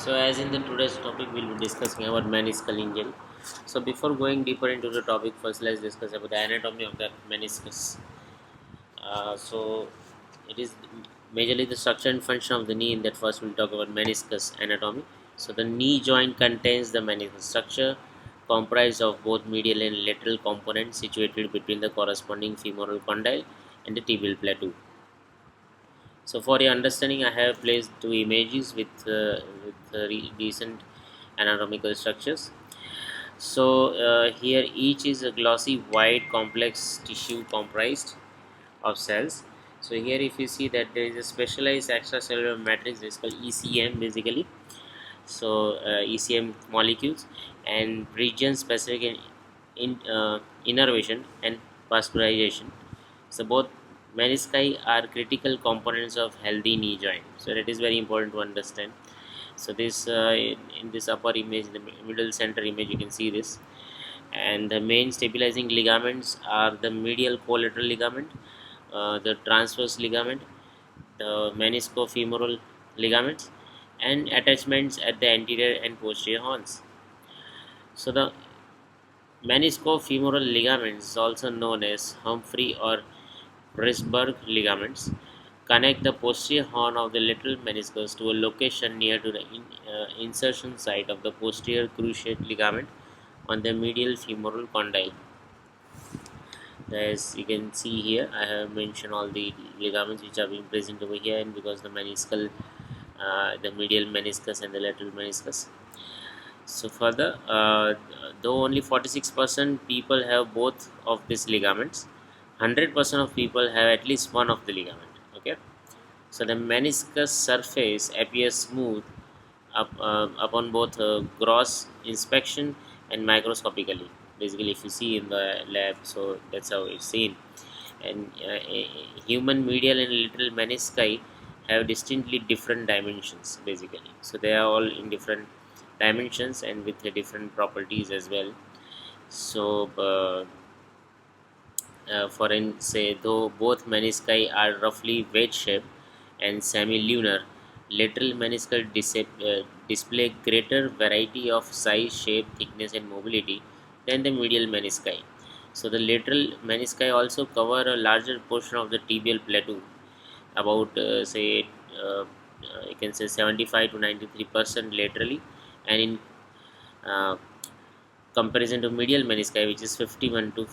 So, as in the today's topic, we'll be discussing about meniscal injury. So, before going deeper into the topic, first let's discuss about the anatomy of the meniscus. So, it is majorly the structure and function of the knee. In that, first we'll talk about meniscus anatomy. So, the knee joint contains the meniscus structure, comprised of both medial and lateral components situated between the corresponding femoral condyle and the tibial plateau. So for your understanding, I have placed two images with recent anatomical structures. So here each is a glossy white complex tissue comprised of cells. So here if you see that there is a specialized extracellular matrix, this is called ECM basically. So ECM molecules and region specific innervation and vascularization. So both menisci are critical components of healthy knee joint. So that is very important to understand. So this in this upper image, in the middle center image, you can see this. And the main stabilizing ligaments are the medial collateral ligament, the transverse ligament, the meniscofemoral ligaments, and attachments at the anterior and posterior horns. So the meniscofemoral ligaments, also known as Humphrey or Presburg ligaments, connect the posterior horn of the lateral meniscus to a location near to the insertion site of the posterior cruciate ligament on the medial femoral condyle. As you can see here, I have mentioned all the ligaments which are being present over here, and because the medial meniscus and the lateral meniscus. So further, though only 46% people have both of these ligaments, 100% of people have at least one of the ligament. Okay, so the meniscus surface appears smooth upon both gross inspection and microscopically. Basically, if you see in the lab, so that's how it's seen. And human medial and lateral menisci have distinctly different dimensions. Basically, so they are all in different dimensions and with different properties as well. So. Say, though both menisci are roughly wedge shaped and semilunar, lateral meniscus display greater variety of size, shape, thickness, and mobility than the medial menisci. So, the lateral menisci also cover a larger portion of the tibial plateau, about you can say 75 to 93% laterally, and in uh, comparison to medial menisci, which is 51 to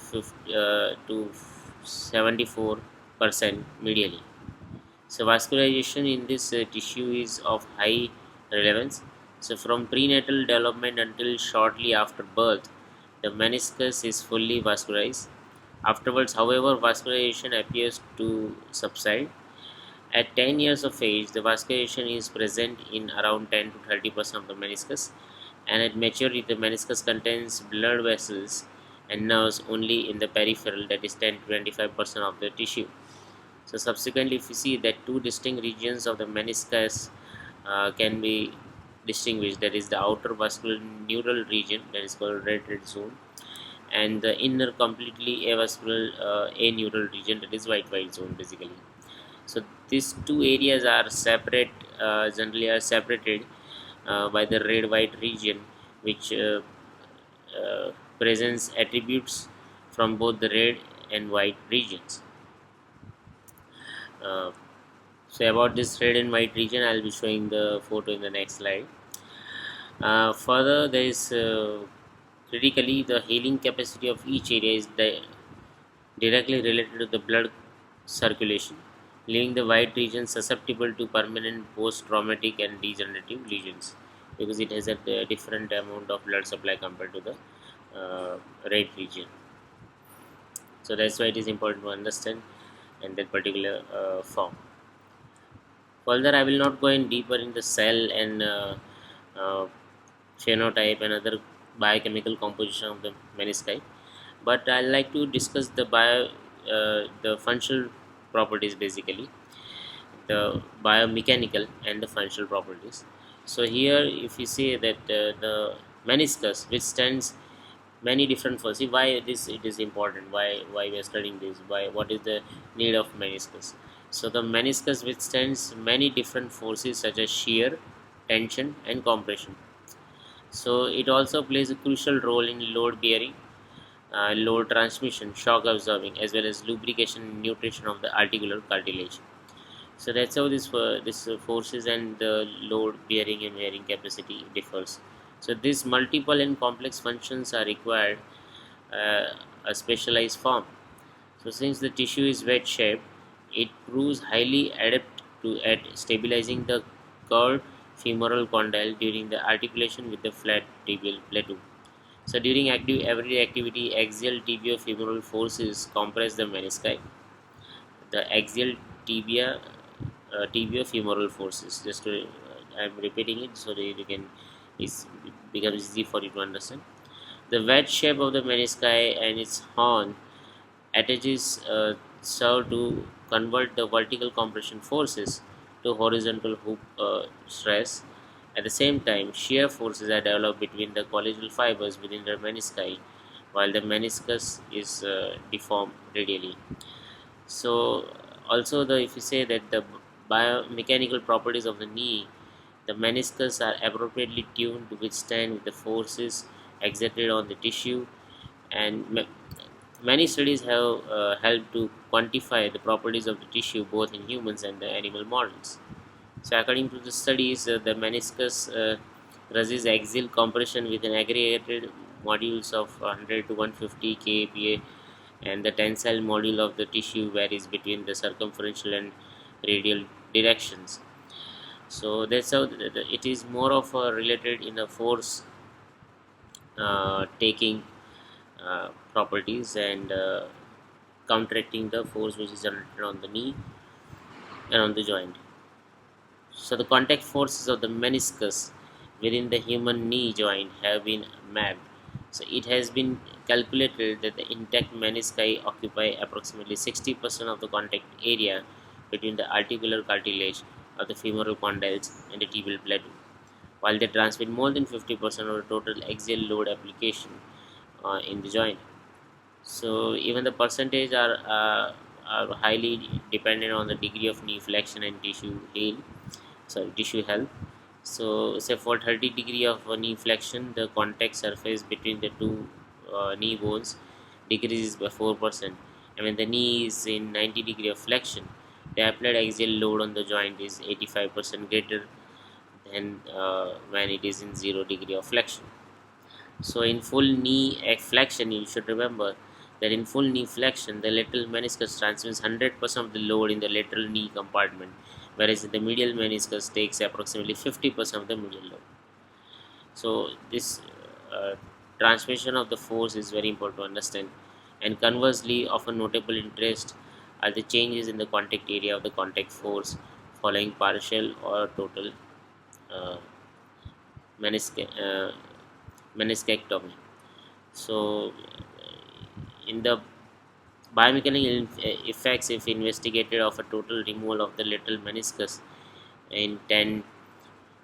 74% medially. So vascularization in this tissue is of high relevance. So from prenatal development until shortly after birth, the meniscus is fully vascularized. Afterwards, however, vascularization appears to subside. At 10 years of age, the vascularization is present in around 10 to 30% of the meniscus, and at maturity, the meniscus contains blood vessels and nerves only in the peripheral, that is 10 to 25% of the tissue. So, subsequently, if you see that two distinct regions of the meniscus can be distinguished, that is the outer vascular neural region, that is called red zone, and the inner completely avascular aneural region, that is white zone basically. So these two areas are generally are separated by the red white region, which presents attributes from both the red and white regions. uh, so about this red and white region, I'll be showing the photo in the next slide. Further, there is critically the healing capacity of each area is directly related to the blood circulation, leaving the white region susceptible to permanent post-traumatic and degenerative lesions, because it has a different amount of blood supply compared to the red region. So that's why it is important to understand in that particular form. Further, I will not go in deeper in the cell and uh, phenotype and other biochemical composition of the menisci, but I like to discuss the functional properties, basically the biomechanical and the functional properties. So here, if you see that the meniscus withstands many different forces. See why this it is important. Why we are studying this? Why what is the need of meniscus? So the meniscus withstands many different forces such as shear, tension and compression. So it also plays a crucial role in load bearing, load transmission, shock absorbing, as well as lubrication and nutrition of the articular cartilage. So that's how this forces and the load bearing and wearing capacity differs. So these multiple and complex functions are required uh, a specialized form. So since the tissue is wedge shaped, it proves highly adept to at stabilizing the curved femoral condyle during the articulation with the flat tibial plateau. So during active everyday activity, axial tibiofemoral forces compress the menisci. The axial tibia tibiofemoral forces. Just to, I'm repeating it so that you can it becomes easy for you to understand. The wedge shape of the menisci and its horn attaches serve to convert the vertical compression forces to horizontal hoop stress. At the same time, shear forces are developed between the collegial fibers within the menisci, while the meniscus is deformed radially. So, also the if you say that the biomechanical properties of the knee, the meniscus are appropriately tuned to withstand the forces exerted on the tissue, and many studies have helped to quantify the properties of the tissue both in humans and the animal models. So, according to the studies, the meniscus resists axial compression with an aggregated modules of 100 to 150 kPa, and the tensile module of the tissue varies between the circumferential and radial directions. So that's how it is more of a related in the force taking properties and counteracting the force which is generated on the knee and on the joint. So the contact forces of the meniscus within the human knee joint have been mapped. So it has been calculated that the intact menisci occupy approximately 60% of the contact area between the articular cartilage of the femoral condyles and the tibial plateau, while they transmit more than 50% of the total axial load application in the joint. So even the percentage are highly dependent on the degree of knee flexion and tissue health. So say for 30 degree of knee flexion, the contact surface between the two knee bones decreases by 4%, and when the knee is in 90 degree of flexion, the applied axial load on the joint is 85% greater than when it is in 0 degree of flexion. So in full knee flexion, you should remember that in full knee flexion, the lateral meniscus transmits 100% of the load in the lateral knee compartment, whereas the medial meniscus takes approximately 50% of the medial load. So this uh, transmission of the force is very important to understand. And conversely, of a notable interest are the changes in the contact area of the contact force following partial or total uh, menisc- uh, meniscectomy. So, in the biomechanical effects, if investigated, of a total removal of the lateral meniscus in 10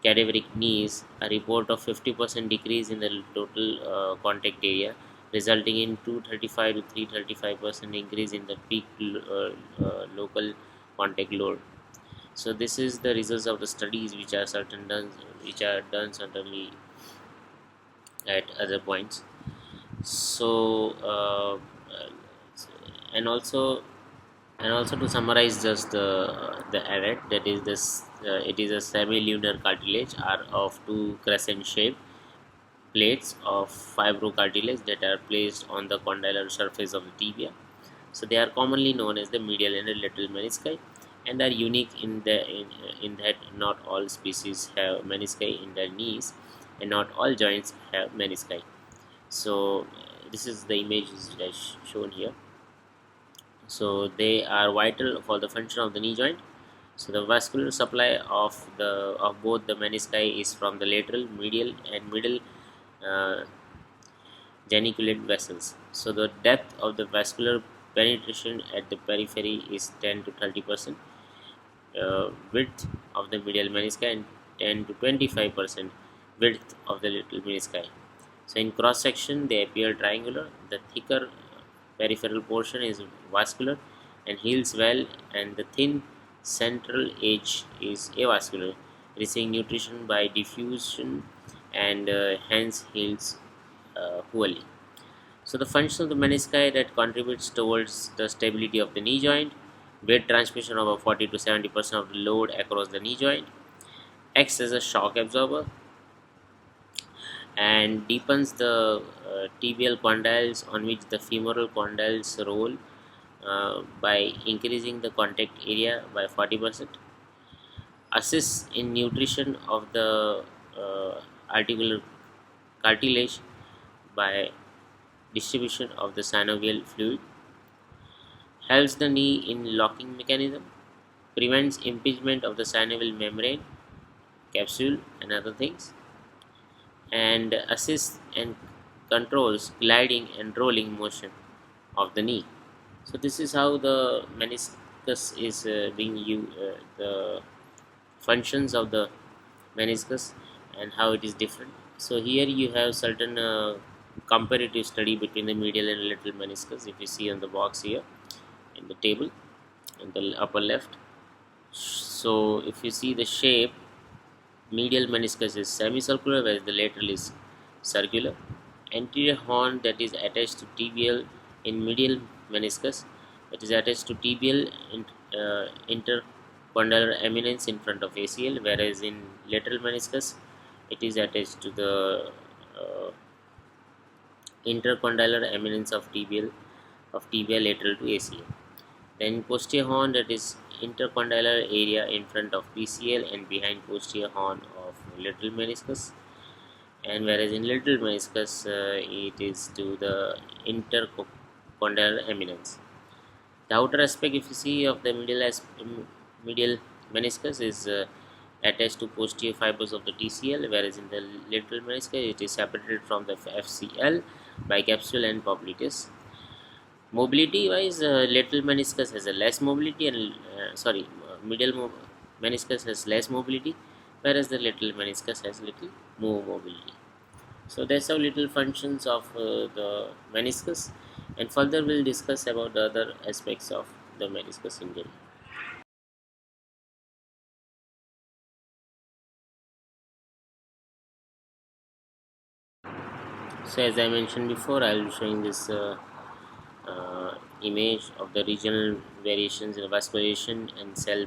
cadaveric knees, a report of 50% decrease in the total contact area, resulting in 235 to 335% increase in the peak local contact load. So this is the results of the studies which are done certainly at other points. So and also and also to summarize just the arret, that is this it is a semi-lunar cartilage are of two crescent shaped plates of fibrocartilage that are placed on the condylar surface of the tibia. So they are commonly known as the medial and the lateral menisci, and are unique in that not all species have menisci in their knees, and not all joints have menisci. So this is the image is shown here. So they are vital for the function of the knee joint. So the vascular supply of both the menisci is from the lateral, medial, and middle uh, geniculate vessels. So the depth of the vascular penetration at the periphery is 10 to 30%, width of the medial menisci, and 10 to 25% width of the lateral menisci. So in cross section they appear triangular. The thicker peripheral portion is vascular and heals well, and the thin central edge is avascular, receiving nutrition by diffusion and hence heals poorly. So the function of the menisci that contributes towards the stability of the knee joint, weight transmission of about 40 to 70% of the load across the knee joint, acts as a shock absorber and deepens the tibial condyles on which the femoral condyles roll by increasing the contact area by 40%, assists in nutrition of the articular cartilage by distribution of the synovial fluid, helps the knee in locking mechanism, prevents impingement of the synovial membrane, capsule and other things, and assists and controls gliding and rolling motion of the knee. So this is how the meniscus is being used, the functions of the meniscus and how it is different. So here you have certain comparative study between the medial and lateral meniscus. If you see on the box here in the table in the upper left. So if you see the shape, medial meniscus is semicircular whereas the lateral is circular. Anterior horn that is attached to tibial in medial meniscus, that is attached to tibial intercondylar eminence in front of ACL, whereas in lateral meniscus it is attached to the uh, intercondylar eminence of tibia lateral to ACL. Then posterior horn, that is intercondylar area in front of PCL and behind posterior horn of lateral meniscus, and whereas in lateral meniscus it is to the intercondylar eminence. The outer aspect, if you see, of the medial meniscus is attached to posterior fibers of the TCL, whereas in the lateral meniscus it is separated from the FCL by capsule and popliteus. Mobility wise, lateral meniscus has a less mobility and medial meniscus has less mobility, whereas the lateral meniscus has little more mobility. So that's how little functions of the meniscus, and further we'll discuss about the other aspects of the meniscus injury. So as I mentioned before, I'll be showing this image of the regional variations in vascularization and cell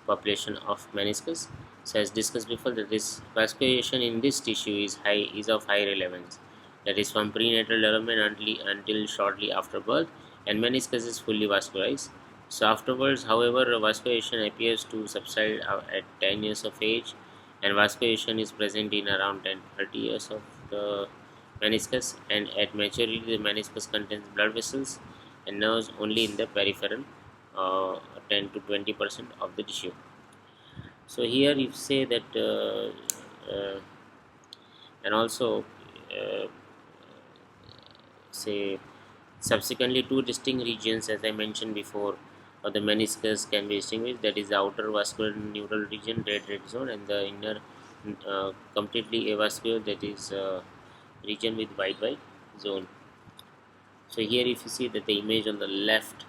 population of meniscus. So as discussed before, that this vascularization in this tissue is of high relevance. That is from prenatal development until shortly after birth, and meniscus is fully vascularized. So afterwards, however, vascularization appears to subside at 10 years of age, and vascularization is present in around 10-30 years of the meniscus, and at maturity the meniscus contains blood vessels and nerves only in the peripheral, uh, 10 to 20% of the tissue. So here you say that and also uh, say subsequently two distinct regions, as I mentioned before, of the meniscus can be distinguished, that is the outer vascular neural region, red zone, and the inner completely avascular, that is region with white zone. So here if you see that the image on the left,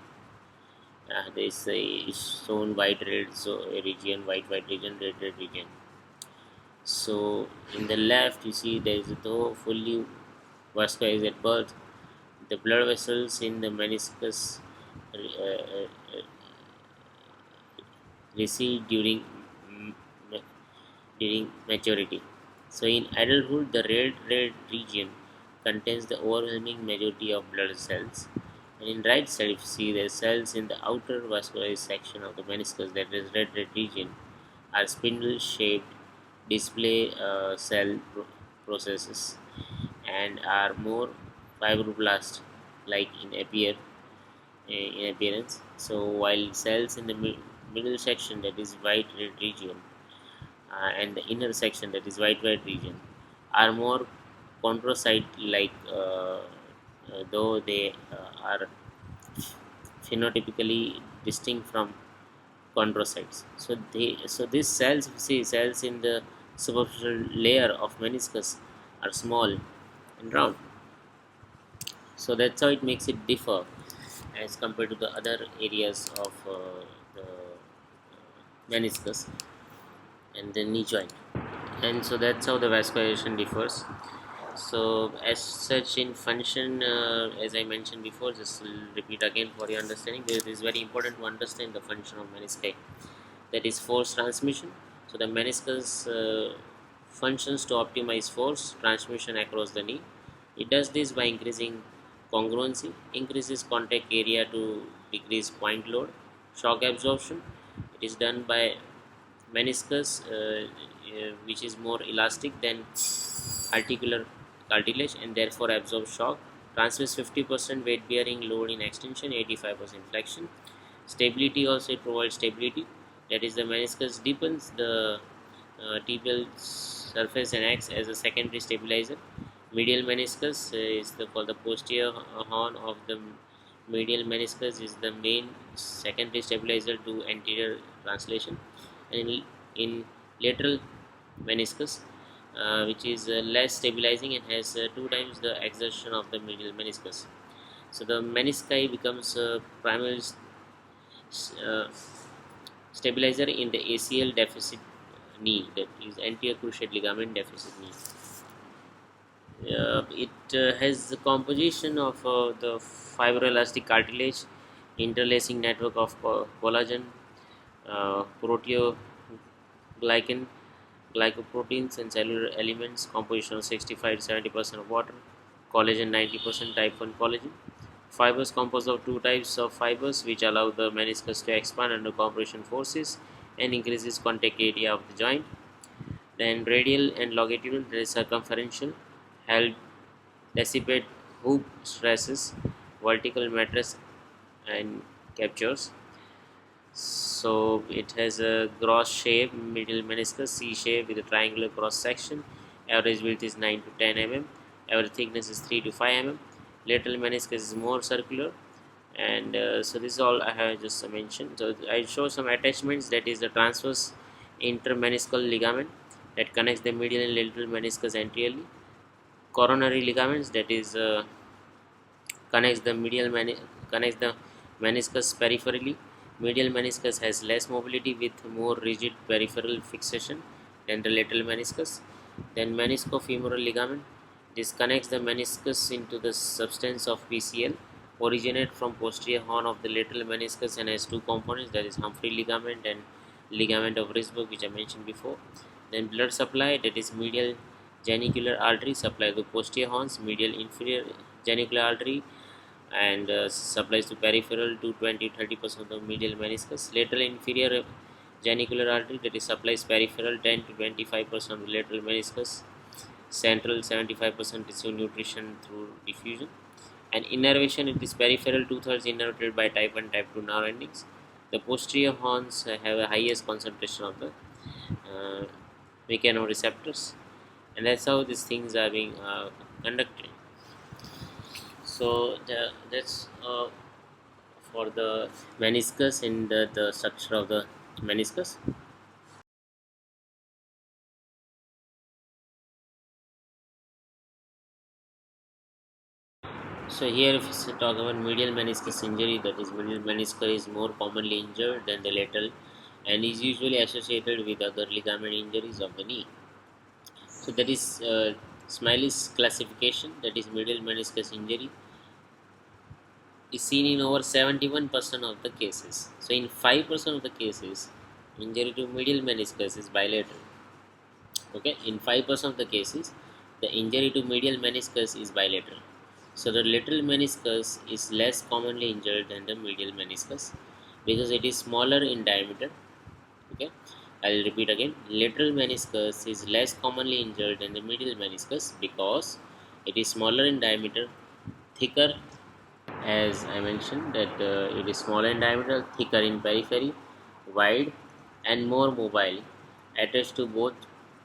there is a is shown white red region, white region, red region. So in the left you see there is though fully vascularized at birth, the blood vessels in the meniscus recede during maturity. So in adulthood, the red region contains the overwhelming majority of blood cells. And in right side, if you see the cells in the outer vascularized section of the meniscus, that is red region, are spindle-shaped display processes and are more fibroblast like in appearance. So while cells in the middle section, that is white red region, and the inner section, that is white region, are more chondrocyte like, though they are phenotypically distinct from chondrocytes. So these cells, see, cells in the superficial layer of meniscus are small and round. So that's how it makes it differ as compared to the other areas of the meniscus. and the knee joint. And so that's how the vascularization differs. So as such in function, as I mentioned before, just will repeat again for your understanding. It is very important to understand the function of menisci, that is force transmission. So the meniscus functions to optimize force transmission across the knee. It does this by increasing congruency, increases contact area to decrease point load, shock absorption. It is done by meniscus, which is more elastic than articular cartilage and therefore absorbs shock, transmits 50% weight bearing load in extension, 85% flexion. Stability also, it provides stability, that is the meniscus deepens the tibial surface and acts as a secondary stabilizer. Medial meniscus is called the posterior horn of the medial meniscus is the main secondary stabilizer to anterior translation. And in lateral meniscus, which is less stabilizing and has two times the exertion of the medial meniscus. So the menisci becomes primary uh, stabilizer in the ACL deficit knee, that is anterior cruciate ligament deficit knee. It has the composition of the fibroelastic cartilage, interlacing network of collagen, proteoglycan, glycoproteins, and cellular elements. Composition of 65 to 70% of water, collagen 90%, type 1 collagen. Fibers composed of two types of fibers which allow the meniscus to expand under compression forces and increases contact area of the joint. Then radial and longitudinal, there is circumferential, help dissipate hoop stresses, vertical mattress and captures. So it has a gross shape, middle meniscus C shape with a triangular cross section. Average width is 9 to 10 mm. Average thickness is 3 to 5 mm. Lateral meniscus is more circular. And so this is all I have just mentioned. So I show some attachments, that is the transverse intermeniscal ligament that connects the medial and lateral meniscus anteriorly. Coronary ligaments, that is connects the connects the meniscus peripherally. Medial meniscus has less mobility with more rigid peripheral fixation than the lateral meniscus. Then meniscofemoral ligament, this connects the meniscus into the substance of PCL, originate from posterior horn of the lateral meniscus and has two components, that is Humphrey ligament and ligament of Risberg, which I mentioned before. Then blood supply, that is medial genicular artery supply to posterior horns, medial inferior genicular artery and supplies to peripheral to 20-30% of the medial meniscus. Lateral inferior genicular artery, that is supplies peripheral 10 to 25% of the lateral meniscus. Central 75% receive nutrition through diffusion. And innervation, it is peripheral, two-thirds innervated by type 1 type 2 nerve endings. The posterior horns have a highest concentration of the uh, mechanoreceptors, and that's how these things are being conducted. So that's for the meniscus and the structure of the meniscus. So here if we talk about medial meniscus injury, that is medial meniscus is more commonly injured than the lateral and is usually associated with other ligament injuries of the knee. So that is Smiley's classification, that is medial meniscus injury is seen in over 71% of the cases. So in 5% of the cases, injury to medial meniscus is bilateral. Okay, in 5% of the cases, the injury to medial meniscus is bilateral. So the lateral meniscus is less commonly injured than the medial meniscus because it is smaller in diameter. Okay, I'll repeat again. Lateral meniscus is less commonly injured than the medial meniscus because it is smaller in diameter, thicker, as I mentioned that it is smaller in diameter, thicker in periphery, wide and more mobile, attached to both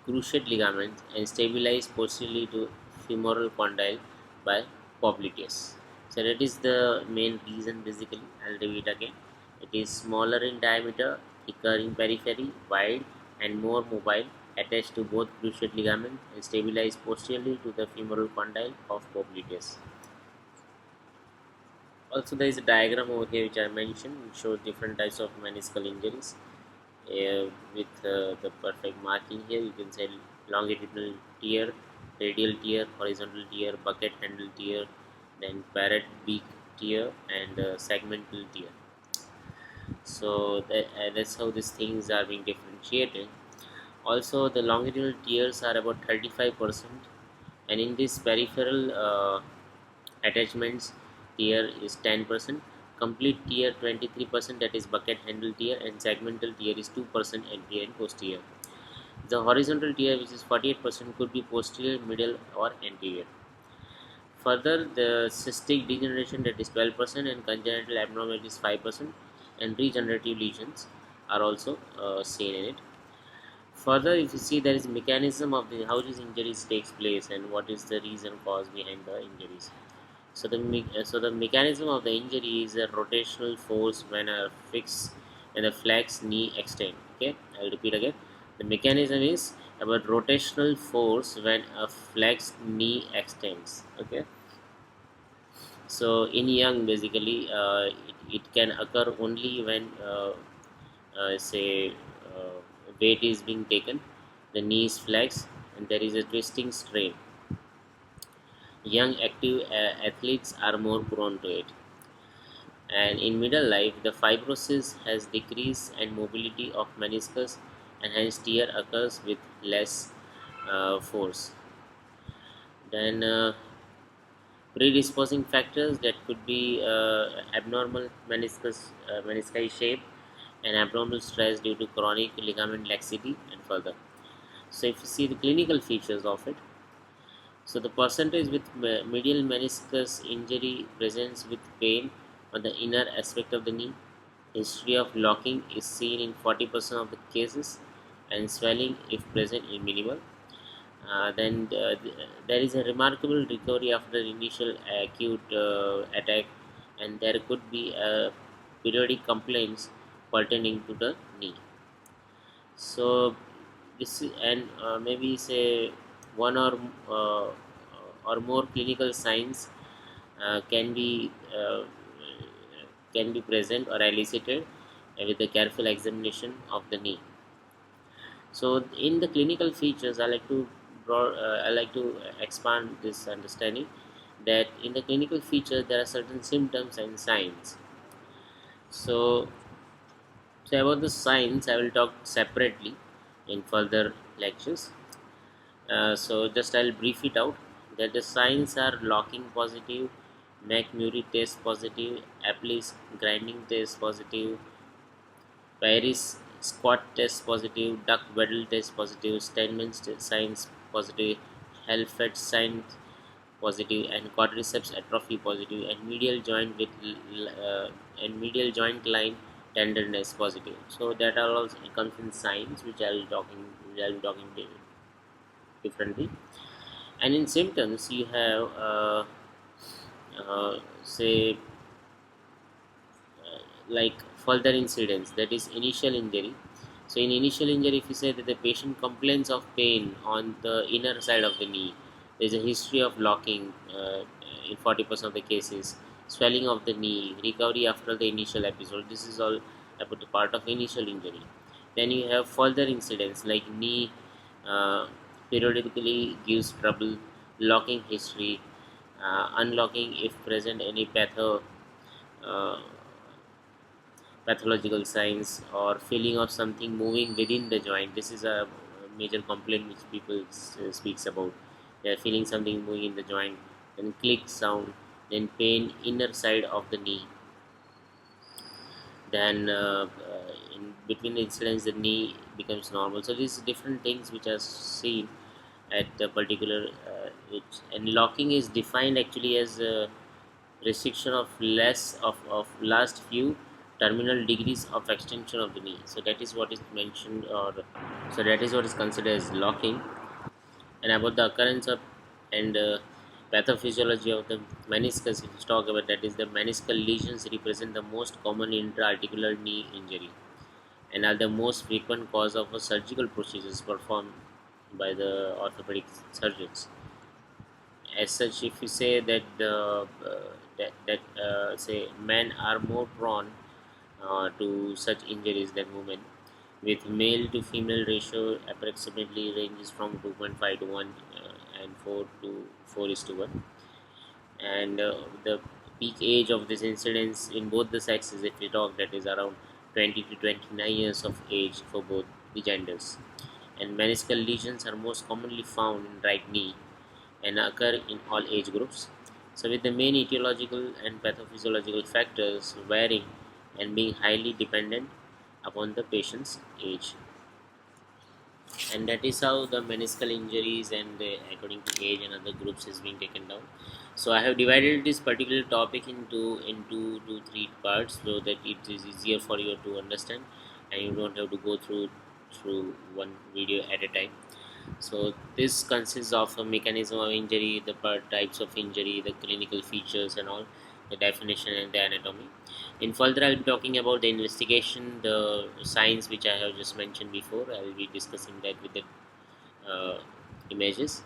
cruciate ligaments and stabilized posteriorly to femoral condyle by popliteus. So that is the main reason basically. I'll repeat again. It is smaller in diameter, thicker in periphery, wide and more mobile, attached to both cruciate ligaments and stabilized posteriorly to the femoral condyle of popliteus. Also, there is a diagram over here which I mentioned, which shows different types of meniscal injuries. with the perfect marking here. You can say longitudinal tear, radial tear, horizontal tear, bucket handle tear, then parrot beak tear, and segmental tear. So that's how these things are being differentiated. Also, the longitudinal tears are about 35%, and in this peripheral attachments, tear is 10%, complete tear 23%, that is bucket handle tear, and segmental tear is 2% anterior and posterior. The horizontal tear, which is 48%, could be posterior, middle, or anterior. Further, the cystic degeneration, that is 12%, and congenital abnormality is 5%, and regenerative lesions are also seen in it. Further, if you see, there is mechanism of the how these injuries takes place and what is the reason cause behind the injuries. So the mechanism of the injury is a rotational force when a fix and a flex knee extend. Okay, I'll repeat again. The mechanism is about rotational force when a flex knee extends. Okay, so in young, basically, it can occur only when say weight is being taken, the knee is flexed, and there is a twisting strain. Young active athletes are more prone to it. And in middle life, the fibrosis has decreased and mobility of meniscus, and hence tear occurs with less force. Then predisposing factors that could be abnormal menisci shape and abnormal stress due to chronic ligament laxity and further. So if you see the clinical features of it, so the percentage with medial meniscus injury presents with pain on the inner aspect of the knee. History of locking is seen in 40% of the cases, and swelling, if present, is minimal. There is a remarkable recovery after the initial acute attack, and there could be periodic complaints pertaining to the knee. So and maybe say one uh, or more clinical signs can be present or elicited with a careful examination of the knee. So in the clinical features, I like to expand this understanding that in the clinical feature there are certain symptoms and signs. So, so about the signs, I will talk separately in further lectures. So just I'll brief it out that the signs are locking positive, McMurray test positive, Apple's grinding test positive, Paris squat test positive, duck waddle test positive, Steinman's signs positive, Helfet signs positive, and quadriceps atrophy positive, and medial joint line tenderness positive. So that are all comes in signs which I'll be talking differently. And in symptoms, you have say like further incidents, that is initial injury. So in initial injury, if you say that the patient complains of pain on the inner side of the knee, there is a history of locking in 40% of the cases, swelling of the knee, recovery after the initial episode. This is all about the part of initial injury. Then you have further incidents like knee uh, periodically gives trouble, locking history, unlocking if present any uh, pathological signs, or feeling of something moving within the joint. This is a major complaint which people speaks about. They are feeling something moving in the joint. Then click sound, then pain inner side of the knee. Then in between the incidents, the knee becomes normal. So these different things which are seen at a particular age. And locking is defined actually as restriction of of last few terminal degrees of extension of the knee. So that is what is mentioned, or so that is what is considered as locking. And about the occurrence of and pathophysiology of the meniscus, if we talk about that, is the meniscal lesions represent the most common intra-articular knee injury and are the most frequent cause of a surgical procedures performed by the orthopedic surgeons. As such, if you say that say men are more prone to such injuries than women, with male to female ratio approximately ranges from 2.5 to 1 and 4 to 4 is to 1. And the peak age of this incidence in both the sexes, if we talk, that is around 20 to 29 years of age for both the genders. And meniscal lesions are most commonly found in right knee and occur in all age groups. So, with the main etiological and pathophysiological factors varying and being highly dependent upon the patient's age. And that is how the meniscal injuries and according to age and other groups is being taken down. So I have divided this particular topic into two three parts so that it is easier for you to understand and you don't have to go through one video at a time. So this consists of a mechanism of injury, the types of injury, the clinical features and all, the definition and the anatomy. In further, I'll be talking about the investigation, the science which I have just mentioned before. I will be discussing that with the uh, images,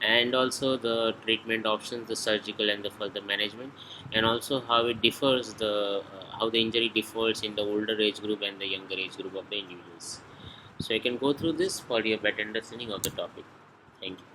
and also the treatment options, the surgical and the further management, and also how it differs, the how the injury differs in the older age group and the younger age group of the individuals. So you can go through this for your better understanding of the topic. Thank you.